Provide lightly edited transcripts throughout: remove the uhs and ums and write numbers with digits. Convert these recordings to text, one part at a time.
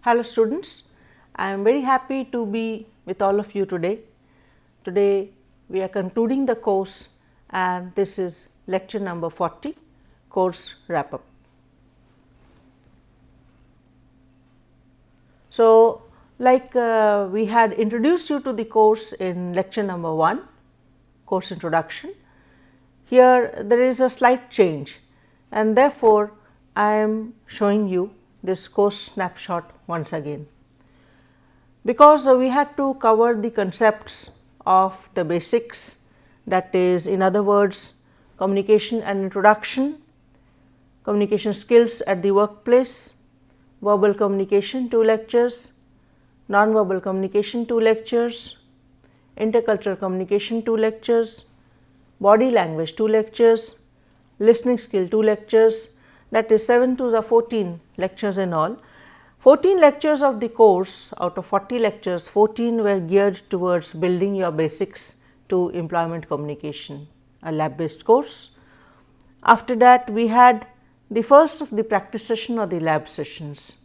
Hello students, I am very happy to be with all of you today. Today we are concluding the course and this is lecture number 40, course wrap up. So, like we had introduced you to the course in lecture number 1, course introduction. Here there is a slight change and therefore I am showing you this course snapshot once again, because we had to cover the concepts of the basics, that is, in other words, communication and introduction, communication skills at the workplace, verbal communication 2 lectures, non-verbal communication 2 lectures, intercultural communication 2 lectures, body language 2 lectures, listening skill 2 lectures, that is 7 2s are 14 lectures in all. 14 lectures of the course out of 40 lectures, 14 were geared towards building your basics to employment communication, a lab based course. After that we had the first of the practice session or the lab sessions.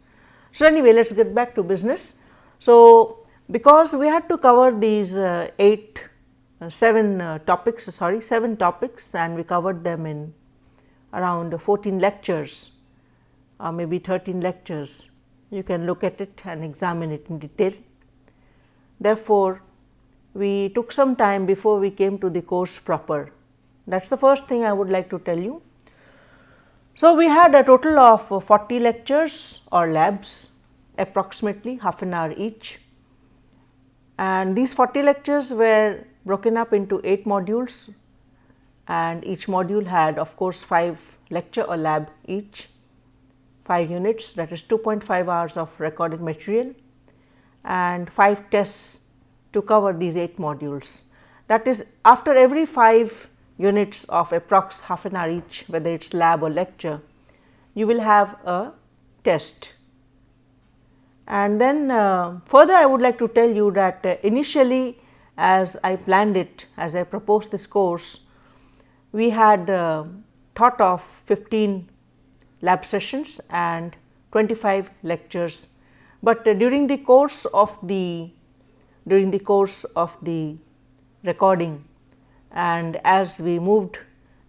So, anyway, let us get back to business. So, because we had to cover these 7 topics and we covered them in around 14 lectures or maybe 13 lectures. You can look at it and examine it in detail. Therefore, we took some time before we came to the course proper. That is the first thing I would like to tell you. So, we had a total of 40 lectures or labs, approximately half an hour each, and these 40 lectures were broken up into 8 modules, and each module had of course 5 lecture or lab each, 5 units, that is 2.5 hours of recorded material and 5 tests to cover these 8 modules. That is, after every 5 units of approx half an hour each, whether it is lab or lecture, you will have a test. And then further I would like to tell you that initially, as I planned it, as I proposed this course, we had thought of 15 lab sessions and 25 lectures, but during the course of the recording and as we moved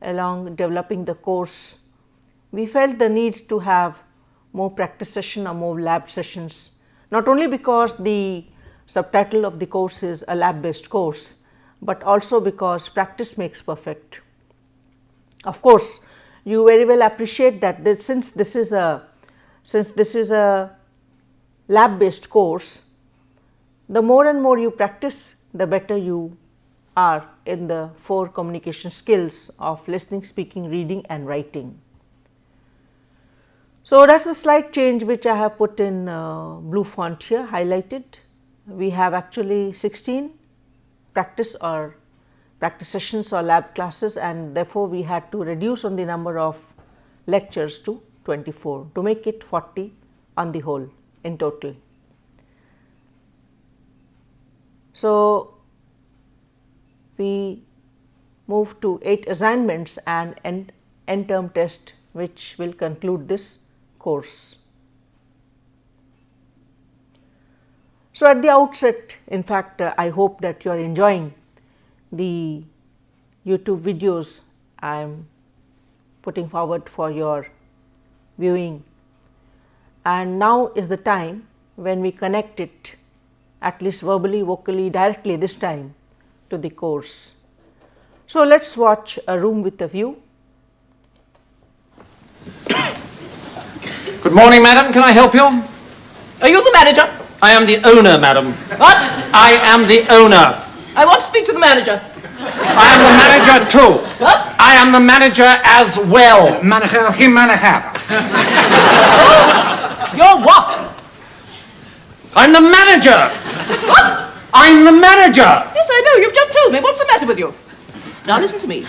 along developing the course, we felt the need to have more practice session or more lab sessions, not only because the subtitle of the course is a lab based course, but also because practice makes perfect. Of course, you very well appreciate that since this is a lab based course, the more and more you practice, the better you are in the 4 communication skills of listening, speaking, reading and writing. So, that is a slight change which I have put in blue font here highlighted. We have actually 16 practice sessions or lab classes, and therefore, we had to reduce on the number of lectures to 24 to make it 40 on the whole in total. So, we move to 8 assignments and end term test, which will conclude this course. So, at the outset, in fact, I hope that you are enjoying the YouTube videos I am putting forward for your viewing, and now is the time when we connect it, at least verbally, vocally, directly this time, to the course. So, let us watch A Room with a View. Good morning, madam. Can I help you? Are you the manager? I am the owner, madam. What? I am the owner. I want to speak to the manager. I am the manager too. What? I am the manager as well. Manager, geen manager. You're what? I'm the manager. What? I'm the manager. Yes, I know. You've just told me. What's the matter with you? Now listen to me.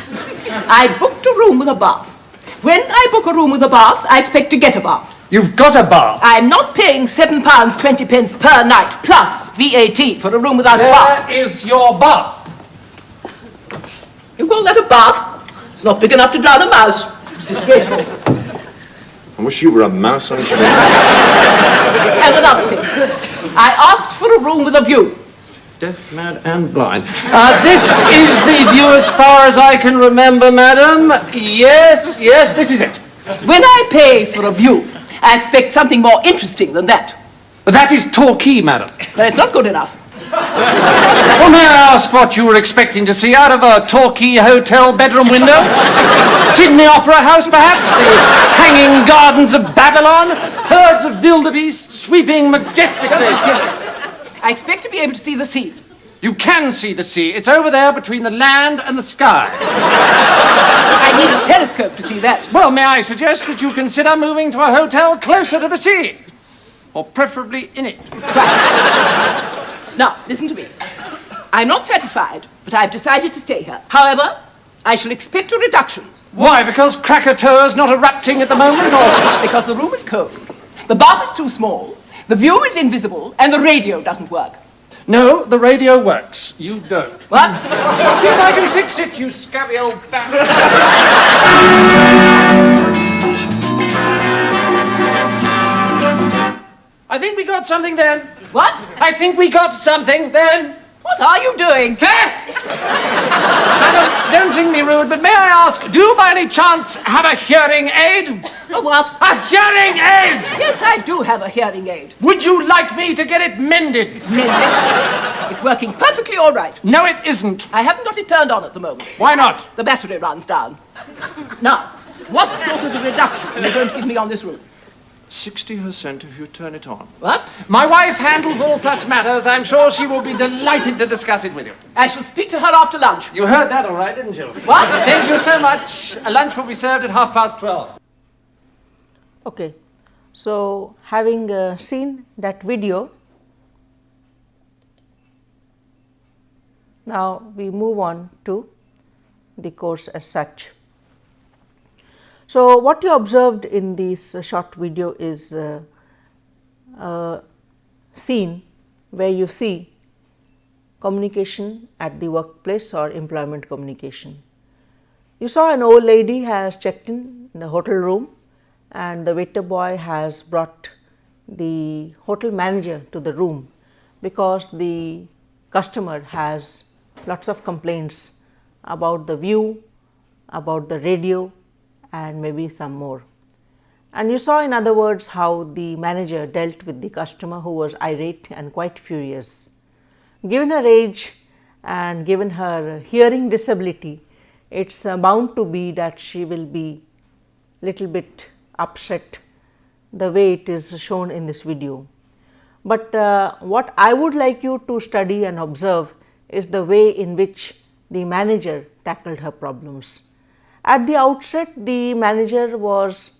I booked a room with a bath. When I book a room with a bath, I expect to get a bath. You've got a bath. I'm not paying £7.20 per night plus VAT for a room without a bath. There is your bath. You call that a bath? It's not big enough to drown a mouse. It's disgraceful. I wish you were a mouse on a tree. And another thing. I asked for a room with a view. Deaf, mad, and blind. This is the view as far as I can remember, madam. Yes, this is it. When I pay for a view, I expect something more interesting than that. That is Torquay, madam. But it's not good enough. Well, may I ask what you were expecting to see out of a Torquay hotel bedroom window? Sydney Opera House, perhaps? The hanging gardens of Babylon? Herds of wildebeest sweeping majestically? I expect to be able to see the sea. You can see the sea. It's over there between the land and the sky. I need a telescope to see that. Well, may I suggest that you consider moving to a hotel closer to the sea? Or preferably in it. Now, listen to me. I'm not satisfied, but I've decided to stay here. However, I shall expect a reduction. Why? Because Krakatoa's not erupting at the moment, or...? Because the room is cold, the bath is too small, the view is invisible, and the radio doesn't work. No, the radio works. You don't. What? I'll see if I can fix it, you scabby old bat. I think we got something then. What? I think we got something then. What are you doing? Don't think me rude, but may I ask, do you by any chance have a hearing aid? A what? A hearing aid! Yes, I do have a hearing aid. Would you like me to get it mended? It's working perfectly all right. No, it isn't. I haven't got it turned on at the moment. Why not? The battery runs down. Now, what sort of a reduction are you going to give me on this room? 60% if you turn it on. What? My wife handles all such matters. I'm sure she will be delighted to discuss it with you. I shall speak to her after lunch. You heard that all right, didn't you? What? Thank you so much. Lunch will be served at 12:30. Okay. So, having seen that video, now we move on to the course as such. So, what you observed in this short video is a scene where you see communication at the workplace or employment communication. You saw an old lady has checked in the hotel room, and the waiter boy has brought the hotel manager to the room because the customer has lots of complaints about the view, about the radio, and maybe some more. And you saw, in other words, how the manager dealt with the customer who was irate and quite furious. Given her age and given her hearing disability, it's bound to be that she will be little bit upset the way it is shown in this video. But what I would like you to study and observe is the way in which the manager tackled her problems. At the outset, the manager was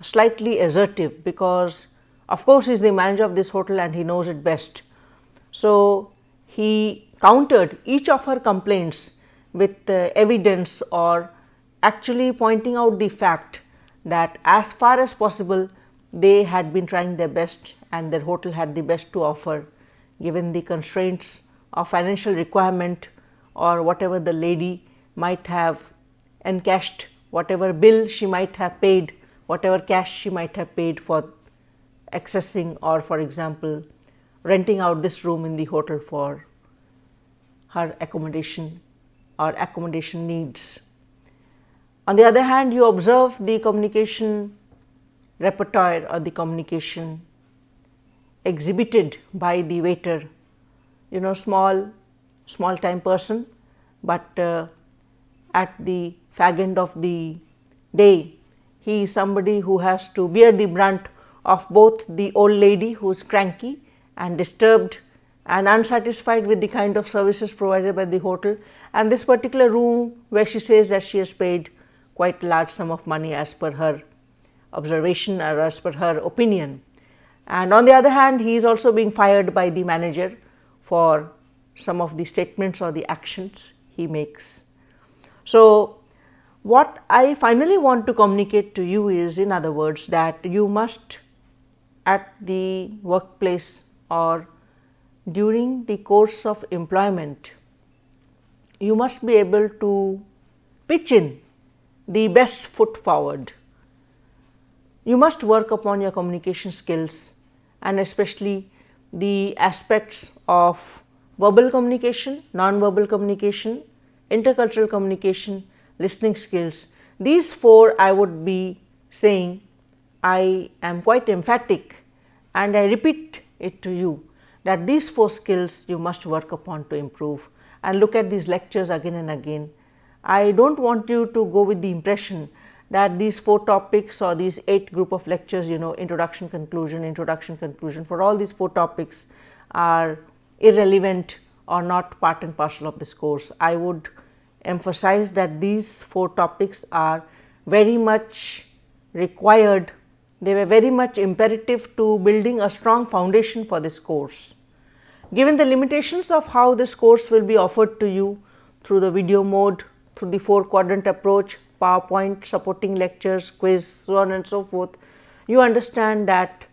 slightly assertive because of course he is the manager of this hotel and he knows it best. So, he countered each of her complaints with evidence or actually pointing out the fact that as far as possible they had been trying their best and their hotel had the best to offer given the constraints of financial requirement or whatever the lady might have encashed, whatever bill she might have paid, whatever cash she might have paid for accessing or, for example, renting out this room in the hotel for her accommodation or accommodation needs. On the other hand, you observe the communication repertoire or the communication exhibited by the waiter, small time person, but at the fag end of the day, he is somebody who has to bear the brunt of both the old lady who is cranky and disturbed and unsatisfied with the kind of services provided by the hotel, and this particular room where she says that she has paid quite a large sum of money as per her observation or as per her opinion. And on the other hand, he is also being fired by the manager for some of the statements or the actions he makes. So, what I finally want to communicate to you is, in other words, that you must at the workplace or during the course of employment, you must be able to pitch in the best foot forward. you must work upon your communication skills, and especially the aspects of verbal communication, non-verbal communication, intercultural communication, listening skills. These four I would be saying, I am quite emphatic and I repeat it to you that these four skills you must work upon to improve, and look at these lectures again and again. I do not want you to go with the impression that these four topics or these 8 group of lectures, introduction, conclusion, for all these 4 topics are irrelevant or not part and parcel of this course. I would emphasize that these 4 topics are very much required. They were very much imperative to building a strong foundation for this course. Given the limitations of how this course will be offered to you through the video mode, through the 4-quadrant approach, PowerPoint, supporting lectures, quiz, so on and so forth, you understand that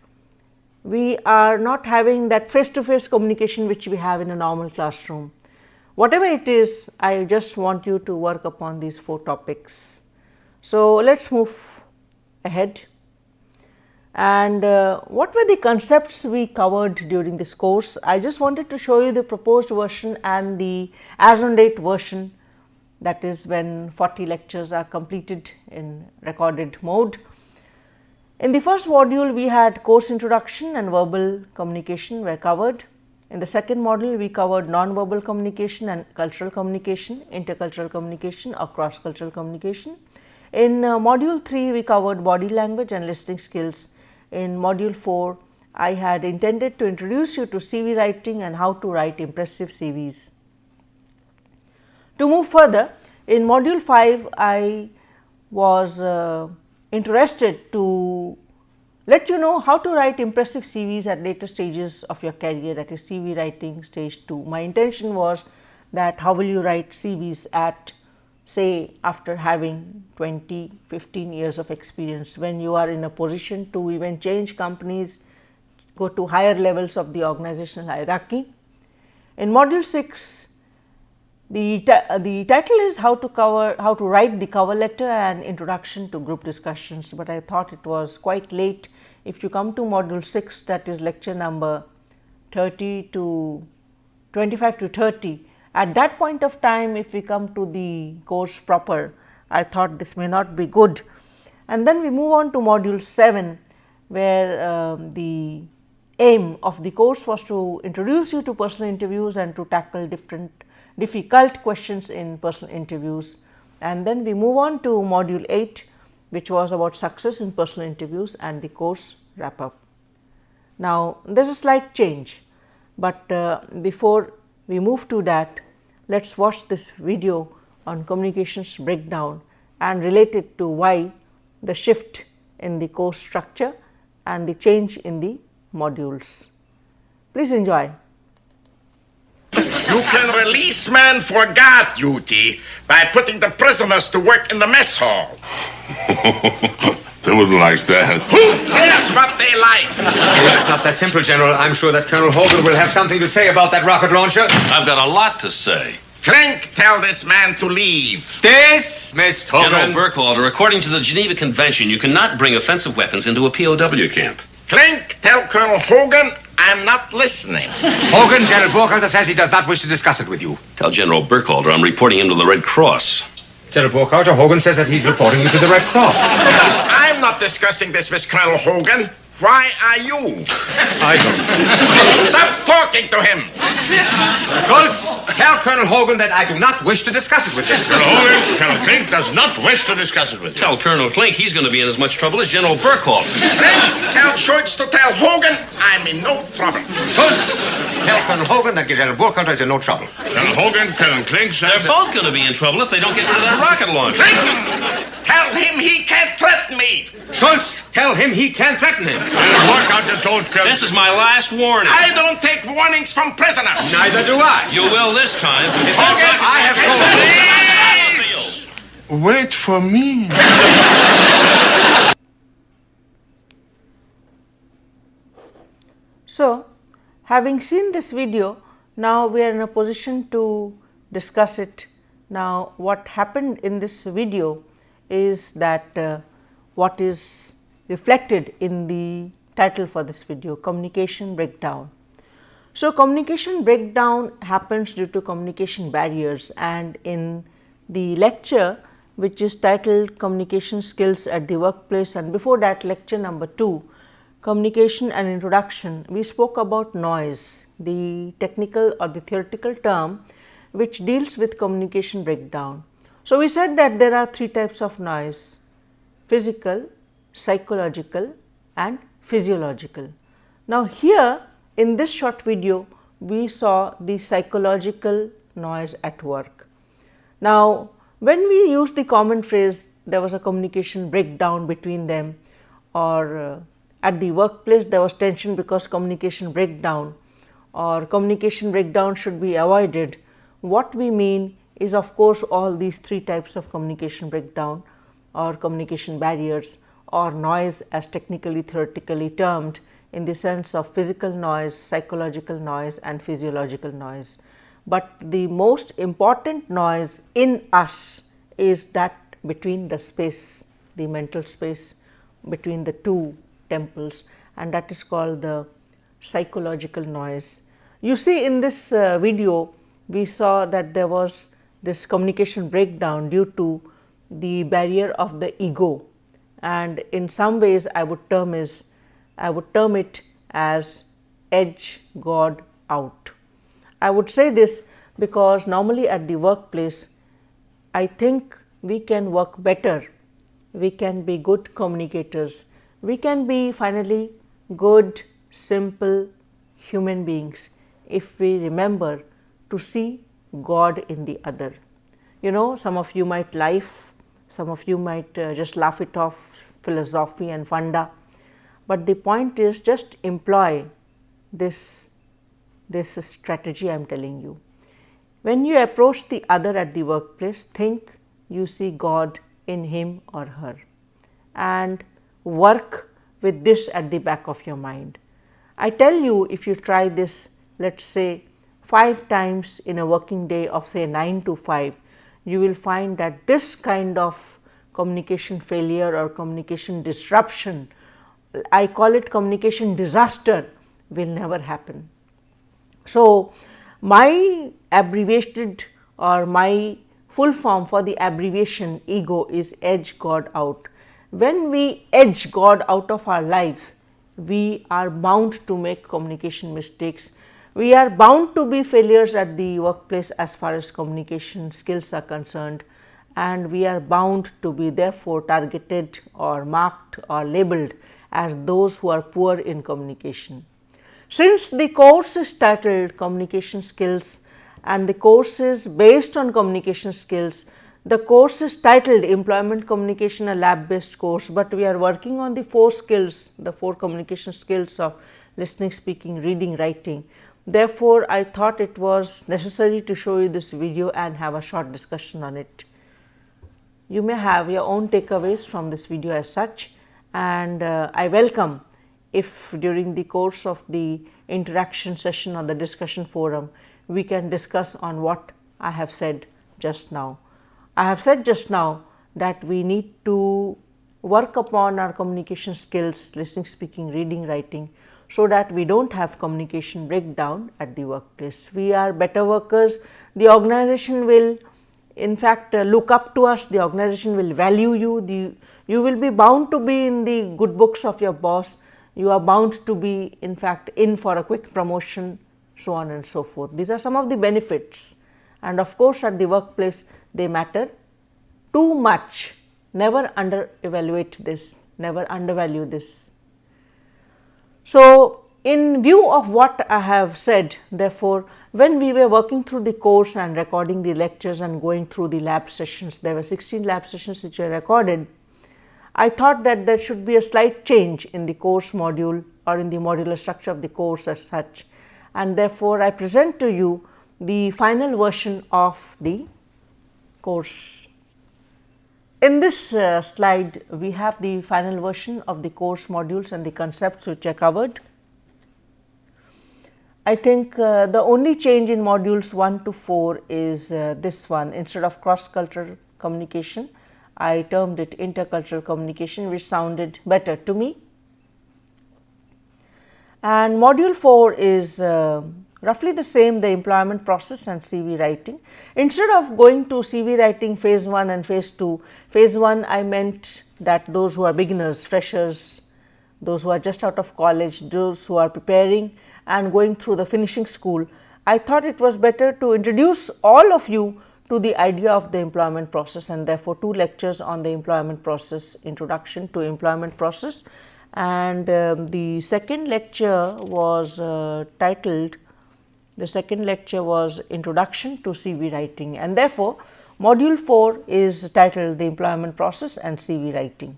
we are not having that face-to-face communication which we have in a normal classroom. Whatever it is, I just want you to work upon these 4 topics. So, let us move ahead. And what were the concepts we covered during this course? I just wanted to show you the proposed version and the as on date version, that is when 40 lectures are completed in recorded mode. In the first module, we had course introduction and verbal communication were covered. In the second module, we covered non-verbal communication and cultural communication, intercultural communication or cross-cultural communication. In module 3, we covered body language and listening skills. In module 4, I had intended to introduce you to CV writing and how to write impressive CVs. To move further, in module 5, I was interested to let you know how to write impressive CVs at later stages of your career, that is CV writing stage 2. My intention was that how will you write CVs at, say, after having 20, 15 years of experience, when you are in a position to even change companies, go to higher levels of the organizational hierarchy. In module 6, the title is how to write the cover letter and introduction to group discussions, but I thought it was quite late. If you come to module 6, that is lecture number 25 to 30, at that point of time, if we come to the course proper, I thought this may not be good. And then we move on to module 7, where the aim of the course was to introduce you to personal interviews and to tackle difficult questions in personal interviews. And then we move on to module 8, which was about success in personal interviews and the course wrap up. Now, there is a slight change, but before we move to that, let us watch this video on communications breakdown and relate it to why the shift in the course structure and the change in the modules. Please enjoy. You can release men for guard duty by putting the prisoners to work in the mess hall. They wouldn't like that. Who cares what they like? It's not that simple, General. I'm sure that Colonel Hogan will have something to say about that rocket launcher. I've got a lot to say. Clink, tell this man to leave. Dismissed, Hogan. General Burkhalter, according to the Geneva Convention, you cannot bring offensive weapons into a POW camp. Clink, tell Colonel Hogan I'm not listening. Hogan, General Burkhalter says he does not wish to discuss it with you. Tell General Burkhalter I'm reporting him to the Red Cross. General Burkhalter, Hogan says that he's reporting you to the Red Cross. I'm not discussing this with Colonel Hogan. Why are you? I don't. Stop talking to him. Schultz, tell Colonel Hogan that I do not wish to discuss it with him. Colonel Hogan, Colonel Klink does not wish to discuss it with you. Tell Colonel Klink he's going to be in as much trouble as General Burkhalter. Clink, tell Schultz to tell Hogan I'm in no trouble. Schultz, tell Colonel Hogan that General Burkhalter is in no trouble. Colonel Hogan, Colonel Klink says They're both going to be in trouble if they don't get rid of that rocket launcher. Clink, tell him he can't threaten me. Schultz, tell him he can't threaten him. Colonel Burkhalter told Colonel... This is my last warning. I don't take warnings from prisoners. Neither do I. You will this time. If Hogan, I have told you. Wait for me. So, having seen this video, now we are in a position to discuss it. Now, what happened in this video is that what is reflected in the title for this video, communication breakdown. So, communication breakdown happens due to communication barriers, and in the lecture which is titled Communication Skills at the Workplace, and before that lecture number 2, Communication and Introduction, we spoke about noise, the technical or the theoretical term which deals with communication breakdown. So, we said that there are 3 types of noise: physical, psychological and physiological. Now, here in this short video we saw the psychological noise at work. Now, when we use the common phrase there was a communication breakdown between them, or at the workplace there was tension because communication breakdown, or communication breakdown should be avoided, what we mean is of course all these 3 types of communication breakdown or communication barriers, or noise as technically theoretically termed, in the sense of physical noise, psychological noise and physiological noise. But the most important noise in us is that between the space, the mental space between the 2 temples, and that is called the psychological noise. You see, in this video we saw that there was this communication breakdown due to the barrier of the ego, and in some ways I would term it as edge God out. I would say this because normally at the workplace I think we can work better, we can be good communicators, we can be finally good, simple human beings if we remember to see God in the other. You know, some of you might laugh, some of you might just laugh it off, philosophy and funda, but the point is just employ this strategy I am telling you. When you approach the other at the workplace, think you see God in him or her, and work with this at the back of your mind. I tell you, if you try this, let us say 5 times in a working day of say 9 to 5, you will find that this kind of communication failure or communication disruption, I call it communication disaster, will never happen. So, my abbreviated or my full form for the abbreviation ego is edge God out. When we edge God out of our lives, we are bound to make communication mistakes. We are bound to be failures at the workplace as far as communication skills are concerned, and we are bound to be therefore targeted or marked or labeled as those who are poor in communication. Since the course is titled Communication Skills and the course is based on communication skills, the course is titled Employment Communication, a lab-based course, but we are working on the 4 skills, the 4 communication skills of listening, speaking, reading, writing. Therefore, I thought it was necessary to show you this video and have a short discussion on it. You may have your own takeaways from this video as such, and I welcome if during the course of the interaction session or the discussion forum we can discuss on what I have said just now. I have said just now that we need to work upon our communication skills, listening, speaking, reading, writing, so that we do not have communication breakdown at the workplace. We are better workers, the organization will in fact look up to us, the organization will value you, you will be bound to be in the good books of your boss, you are bound to be in fact in for a quick promotion, so on and so forth. These are some of the benefits, and of course at the workplace they matter too much. Never under evaluate this, never undervalue this. So, in view of what I have said, therefore, when we were working through the course and recording the lectures and going through the lab sessions, there were 16 lab sessions which were recorded. I thought that there should be a slight change in the course module or in the modular structure of the course as such, and therefore I present to you the final version of the course. In this slide, we have the final version of the course modules and the concepts which are covered. I think the only change in modules 1 to 4 is this one. Instead of cross-cultural communication, I termed it intercultural communication, which sounded better to me. And module 4 is roughly the same, the employment process and CV writing. Instead of going to CV writing phase 1 and phase 2, phase 1 I meant that those who are beginners, freshers, those who are just out of college, those who are preparing and going through the finishing school, I thought it was better to introduce all of you to the idea of the employment process, and therefore 2 lectures on the employment process, introduction to employment process. And the second lecture was titled, the second lecture was introduction to CV writing, and therefore module 4 is titled the employment process and CV writing.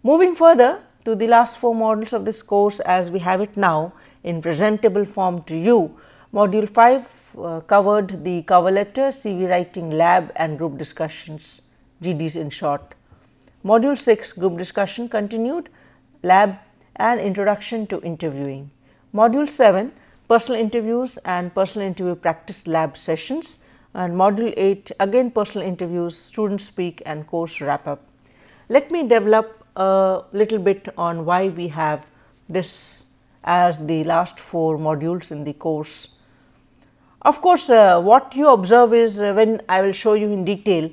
Moving further to the last 4 modules of this course as we have it now in presentable form to you, module 5 covered the cover letter, CV writing, lab and group discussions, GDs in short. Module 6 group discussion continued, lab and introduction to interviewing. Module 7 personal interviews and personal interview practice lab sessions, and module 8 again personal interviews, student speak and course wrap up. Let me develop a little bit on why we have this as the last 4 modules in the course. Of course, what you observe is when I will show you in detail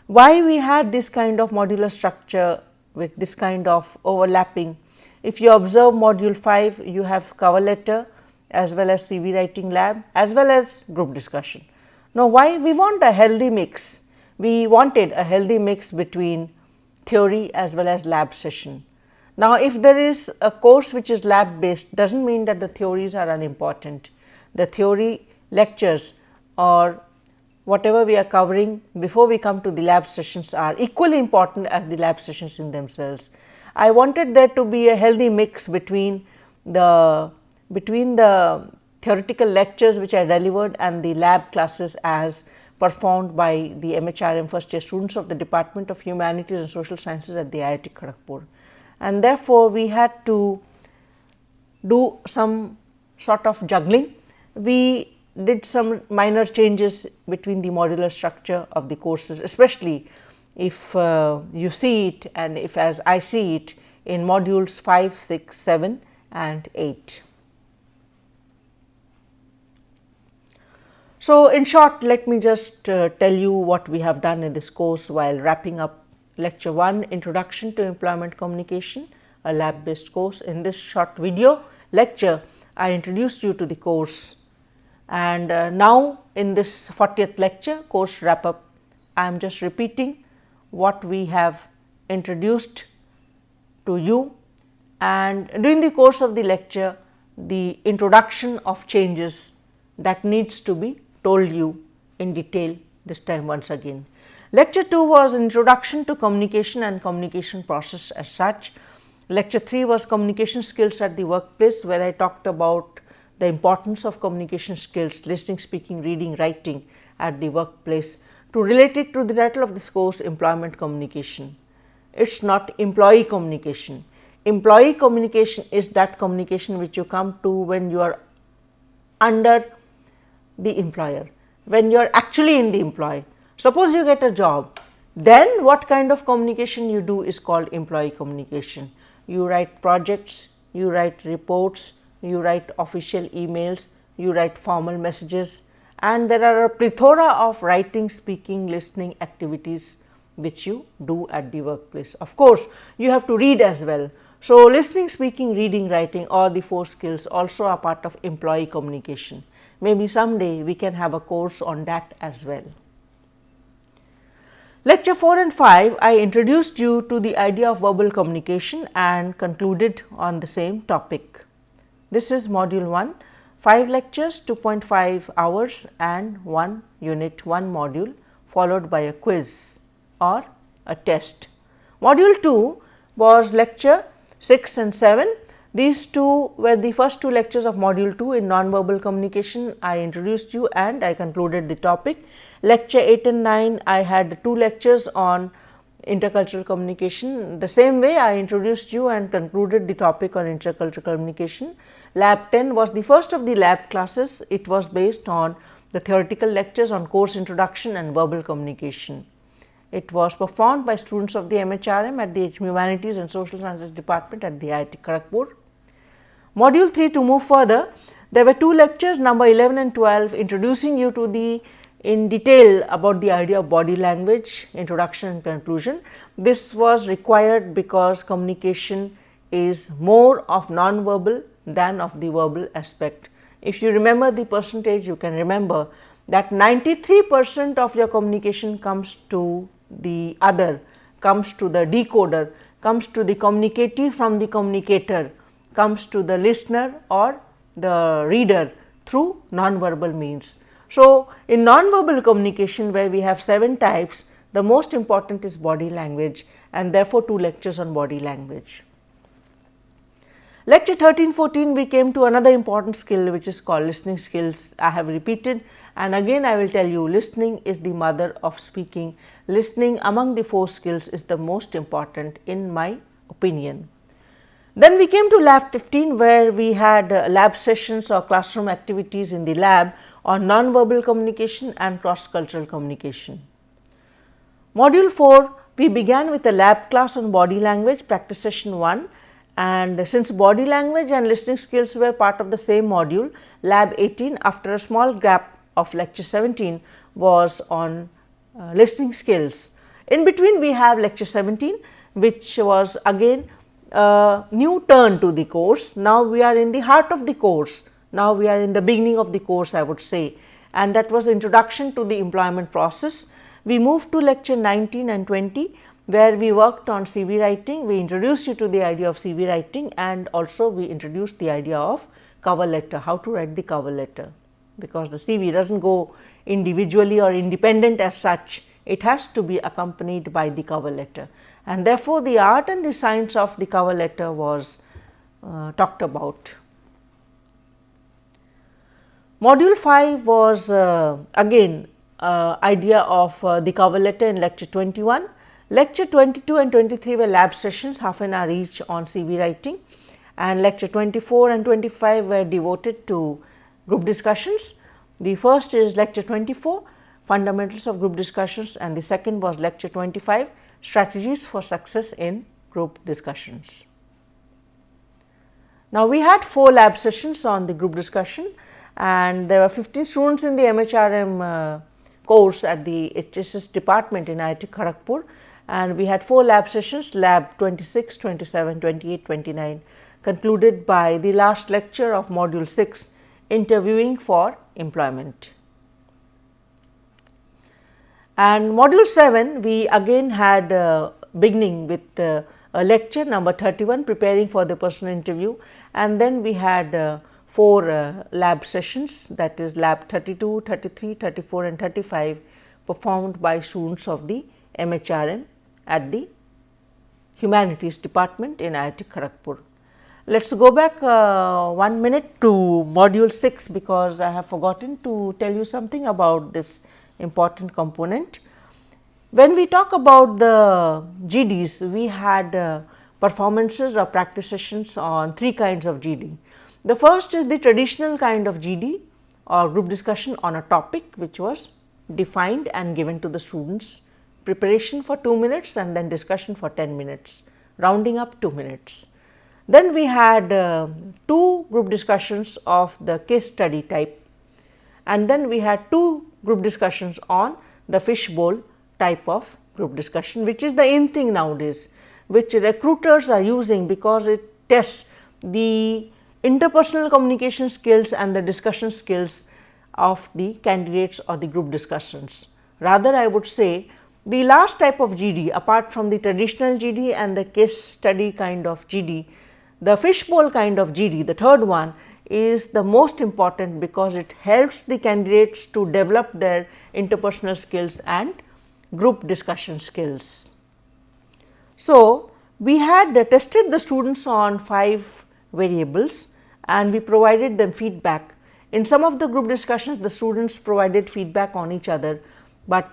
why we had this kind of modular structure with this kind of overlapping. If you observe module 5, you have cover letter as well as CV writing lab as well as group discussion. Now, why we want a healthy mix? We wanted a healthy mix between theory as well as lab session. Now, if there is a course which is lab based, does not mean that the theories are unimportant. The theory lectures or whatever we are covering before we come to the lab sessions are equally important as the lab sessions in themselves. I wanted there to be a healthy mix between the theoretical lectures which I delivered and the lab classes as performed by the MHRM first year students of the Department of Humanities and Social Sciences at the IIT Kharagpur. And therefore, we had to do some sort of juggling. We did some minor changes between the modular structure of the courses, especially if you see it and if as I see it in modules 5, 6, 7 and 8. So, in short, let me just tell you what we have done in this course while wrapping up lecture 1, Introduction to Employment Communication, a lab based course. In this short video lecture, I introduced you to the course, and now in this 40th lecture course wrap up, I am just repeating what we have introduced to you, and during the course of the lecture the introduction of changes that needs to be told you in detail this time once again. Lecture 2 was introduction to communication and communication process as such. Lecture 3 was communication skills at the workplace, where I talked about the importance of communication skills, listening, speaking, reading, writing at the workplace. To relate it to the title of this course, employment communication. It is not employee communication. Employee communication is that communication which you come to when you are under the employer, when you are actually in the employee. Suppose you get a job, then what kind of communication you do is called employee communication. You write projects, you write reports, you write official emails, you write formal messages, and there are a plethora of writing, speaking, listening activities which you do at the workplace. Of course, you have to read as well. So, listening, speaking, reading, writing, all the 4 skills also are part of employee communication. Maybe someday we can have a course on that as well. Lecture 4 and 5, I introduced you to the idea of verbal communication and concluded on the same topic. This is module 1, 5 lectures, 2.5 hours and 1 unit, 1 module followed by a quiz or a test. Module 2 was lecture 6 and 7. These 2 were the first 2 lectures of module 2 in non-verbal communication. I introduced you and I concluded the topic. Lecture 8 and 9, I had 2 lectures on intercultural communication. The same way I introduced you and concluded the topic on intercultural communication. Lab 10 was the first of the lab classes. It was based on the theoretical lectures on course introduction and verbal communication. It was performed by students of the MHRM at the Humanities and Social Sciences Department at the IIT Kharagpur. Module 3, to move further, there were 2 lectures, number 11 and 12, introducing you to the in detail about the idea of body language, introduction and conclusion. This was required because communication is more of non-verbal than of the verbal aspect. If you remember the percentage, you can remember that 93% of your communication comes to the other, comes to the decoder, comes to the communicative from the communicator, comes to the listener or the reader through non-verbal means. So, in non-verbal communication, where we have 7 types, the most important is body language, and therefore 2 lectures on body language. Lecture 13-14, we came to another important skill, which is called listening skills. I have repeated, and again I will tell you, listening is the mother of speaking. Listening among the 4 skills is the most important in my opinion. Then we came to lab 15, where we had lab sessions or classroom activities in the lab on non-verbal communication and cross-cultural communication. Module 4, we began with a lab class on body language, practice session 1, and since body language and listening skills were part of the same module, lab 18, after a small gap of lecture 17, was on listening skills. In between we have lecture 17, which was again a new turn to the course. Now we are in the heart of the course, now we are in the beginning of the course, I would say, and that was introduction to the employment process. We moved to lecture 19 and 20, where we worked on CV writing. We introduced you to the idea of CV writing, and also we introduced the idea of cover letter, how to write the cover letter, because the CV does not go individually or independent as such, it has to be accompanied by the cover letter, and therefore the art and the science of the cover letter was talked about. Module 5 was again idea of the cover letter in lecture 21. Lecture 22 and 23 were lab sessions, half an hour each on CV writing, and lecture 24 and 25 were devoted to group discussions. The first is lecture 24, fundamentals of group discussions, and the second was lecture 25, strategies for success in group discussions. Now we had 4 lab sessions on the group discussion, and there were 15 students in the MHRM course at the HSS department in IIT Kharagpur, and we had 4 lab sessions, lab 26, 27, 28, 29, concluded by the last lecture of module 6, interviewing for employment. And module 7, we again had beginning with a lecture number 31, preparing for the personal interview, and then we had 4 lab sessions, that is lab 32, 33, 34 and 35, performed by students of the MHRM at the Humanities department in IIT Kharagpur. Let us go back 1 minute to module 6, because I have forgotten to tell you something about this important component. When we talk about the GDs, we had performances or practice sessions on 3 kinds of GD. The first is the traditional kind of GD or group discussion on a topic which was defined and given to the students, preparation for 2 minutes and then discussion for 10 minutes, rounding up 2 minutes. Then we had 2 group discussions of the case study type, and then we had 2 group discussions on the fishbowl type of group discussion, which is the in thing nowadays, which recruiters are using because it tests the interpersonal communication skills and the discussion skills of the candidates or the group discussions. Rather, I would say the last type of GD, apart from the traditional GD and the case study kind of GD, the fishbowl kind of GD, the third one, is the most important because it helps the candidates to develop their interpersonal skills and group discussion skills. So, we had tested the students on 5 variables and we provided them feedback. In some of the group discussions, the students provided feedback on each other, but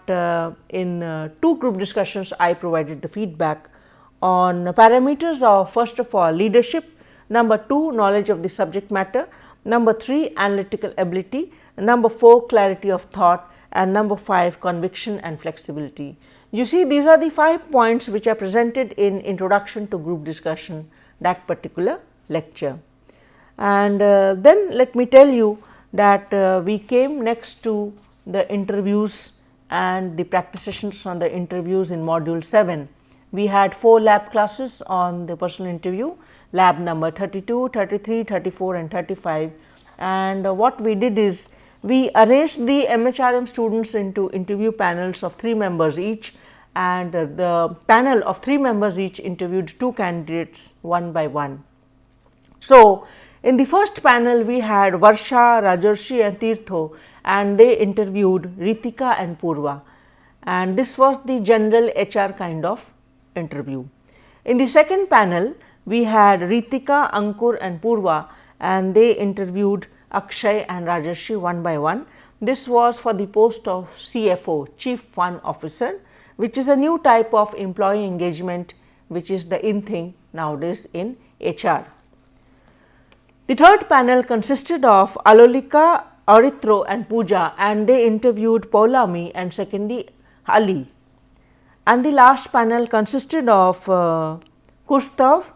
in 2 group discussions, I provided the feedback on parameters of, first of all, leadership, number 2, knowledge of the subject matter, number 3, analytical ability, number 4, clarity of thought, and number 5, conviction and flexibility. you see, these are the 5 points which are presented in Introduction to Group Discussion, that particular lecture. And then let me tell you that we came next to the interviews and the practice sessions on the interviews in module 7. We had 4 lab classes on the personal interview, lab number 32, 33, 34 and 35, and what we did is we arranged the MHRM students into interview panels of 3 members each, and the panel of 3 members each interviewed 2 candidates one by one. So, in the first panel we had Varsha, Rajarshi and Tirtho, and they interviewed Ritika and Purva, and this was the general HR kind of interview. In the second panel we had Ritika, Ankur and Purva, and they interviewed Akshay and Rajarshi one by one. This was for the post of CFO, Chief Fund Officer, which is a new type of employee engagement which is the in thing nowadays in HR. The third panel consisted of Alolika, Aritro and Pooja, and they interviewed Paulami and secondly Ali. And the last panel consisted of Kustav,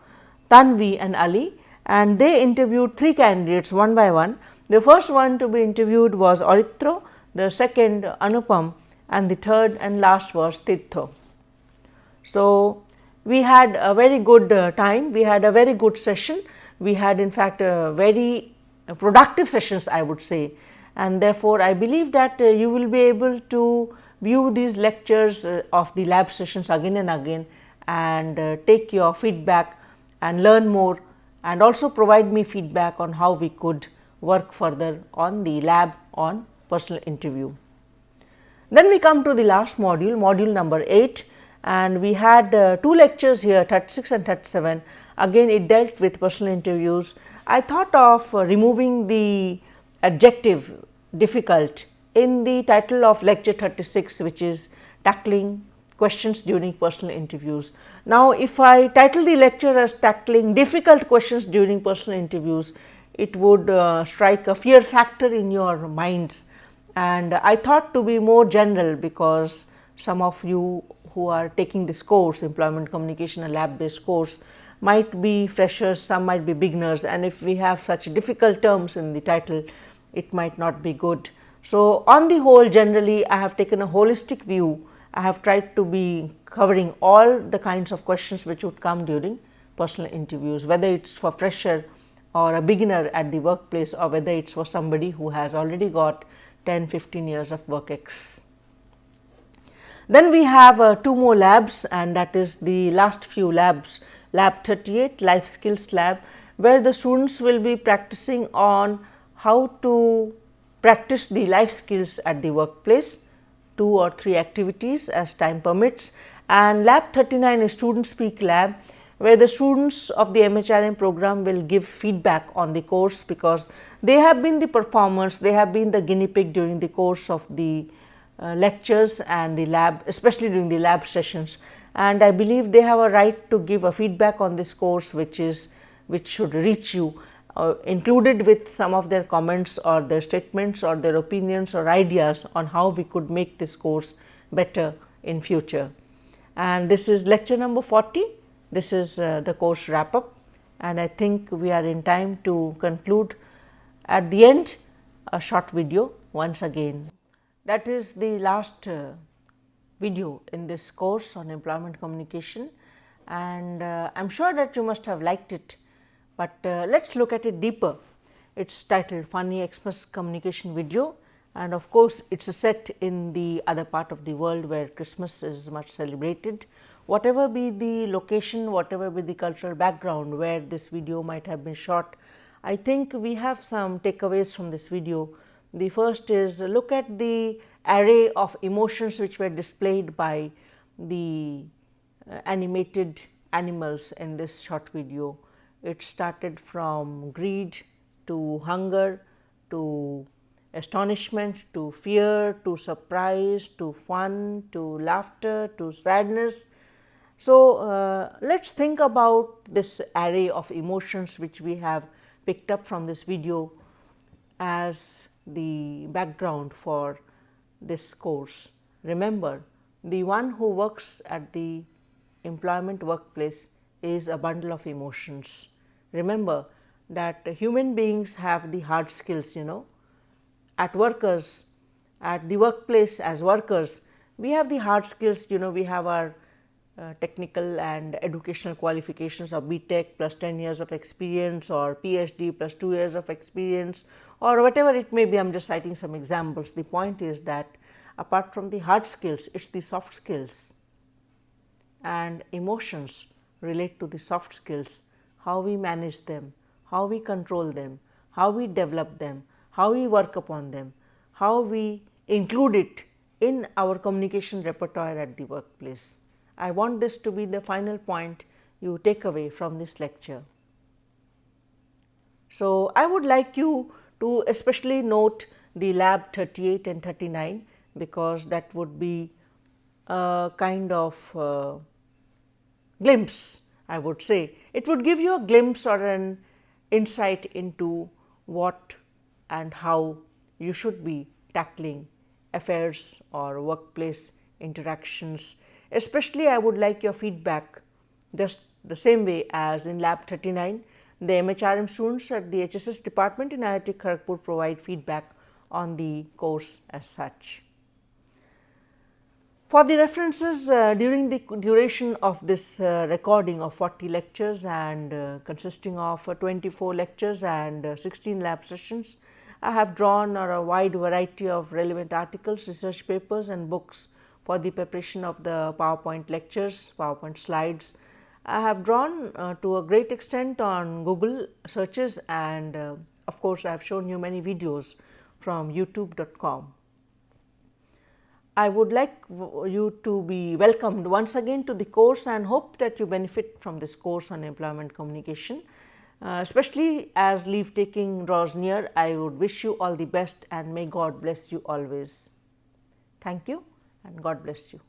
Tanvi and Ali, and they interviewed 3 candidates one by one. The first one to be interviewed was Aritro, the second Anupam, and the third and last was Tirtho. So, we had a very good time, we had a very good session, we had in fact very productive sessions, I would say, and therefore, I believe that you will be able to view these lectures of the lab sessions again and again, and take your feedback and learn more, and also provide me feedback on how we could work further on the lab on personal interview. Then we come to the last module, module number 8, and we had 2 lectures here, 36 and 37. Again it dealt with personal interviews. I thought of removing the adjective difficult in the title of lecture 36, which is tackling questions during personal interviews. Now, if I title the lecture as tackling difficult questions during personal interviews, it would strike a fear factor in your minds, and I thought to be more general, because some of you who are taking this course, employment communication, a lab based course, might be freshers, some might be beginners, and if we have such difficult terms in the title, it might not be good. So, on the whole, generally I have taken a holistic view. I have tried to be covering all the kinds of questions which would come during personal interviews, whether it is for fresher or a beginner at the workplace, or whether it is for somebody who has already got 10-15 years of work ex. Then we have 2 more labs, and that is the last few labs, lab 38, life skills lab, where the students will be practicing on how to practice the life skills at the workplace, 2 or 3 activities as time permits, and lab 39 is student speak lab, where the students of the MHRM program will give feedback on the course, because they have been the performers, they have been the guinea pig during the course of the lectures and the lab, especially during the lab sessions, and I believe they have a right to give a feedback on this course which should reach you, included with some of their comments or their statements or their opinions or ideas on how we could make this course better in future. And this is lecture number 40. This is the course wrap up, and I think we are in time to conclude. At the end, a short video once again. That is the last video in this course on employment communication, and I am sure that you must have liked it, but let us look at it deeper. It is titled Funny Express Communication Video, and of course, it is set in the other part of the world where Christmas is much celebrated. Whatever be the location, whatever be the cultural background where this video might have been shot, I think we have some takeaways from this video. The first is look at the array of emotions which were displayed by the animated animals in this short video. It started from greed to hunger to astonishment to fear to surprise to fun to laughter to sadness. So, let us think about this array of emotions which we have picked up from this video as the background for this course. Remember, the one who works at the employment workplace is a bundle of emotions. Remember that human beings have the hard skills, At workers, at the workplace as workers, we have the hard skills, we have our technical and educational qualifications of B.Tech plus 10 years of experience, or PhD plus 2 years of experience, or whatever it may be. I am just citing some examples. The point is that apart from the hard skills, it is the soft skills, and emotions relate to the soft skills, how we manage them, how we control them, how we develop them, how we work upon them, how we include it in our communication repertoire at the workplace. I want this to be the final point you take away from this lecture. So, I would like you to especially note the lab 38 and 39, because that would be a kind of glimpse, I would say. It would give you a glimpse or an insight into what and how you should be tackling affairs or workplace interactions. Especially, I would like your feedback just the same way as in lab 39. The MHRM students at the HSS department in IIT Kharagpur provide feedback on the course as such. For the references, during the duration of this recording of 40 lectures and consisting of 24 lectures and 16 lab sessions, I have drawn a wide variety of relevant articles, research papers and books for the preparation of the PowerPoint lectures, PowerPoint slides. I have drawn to a great extent on Google searches, and of course, I have shown you many videos from youtube.com. I would like you to be welcomed once again to the course and hope that you benefit from this course on employment communication. Especially as leave taking draws near, I would wish you all the best and may God bless you always. Thank you and God bless you.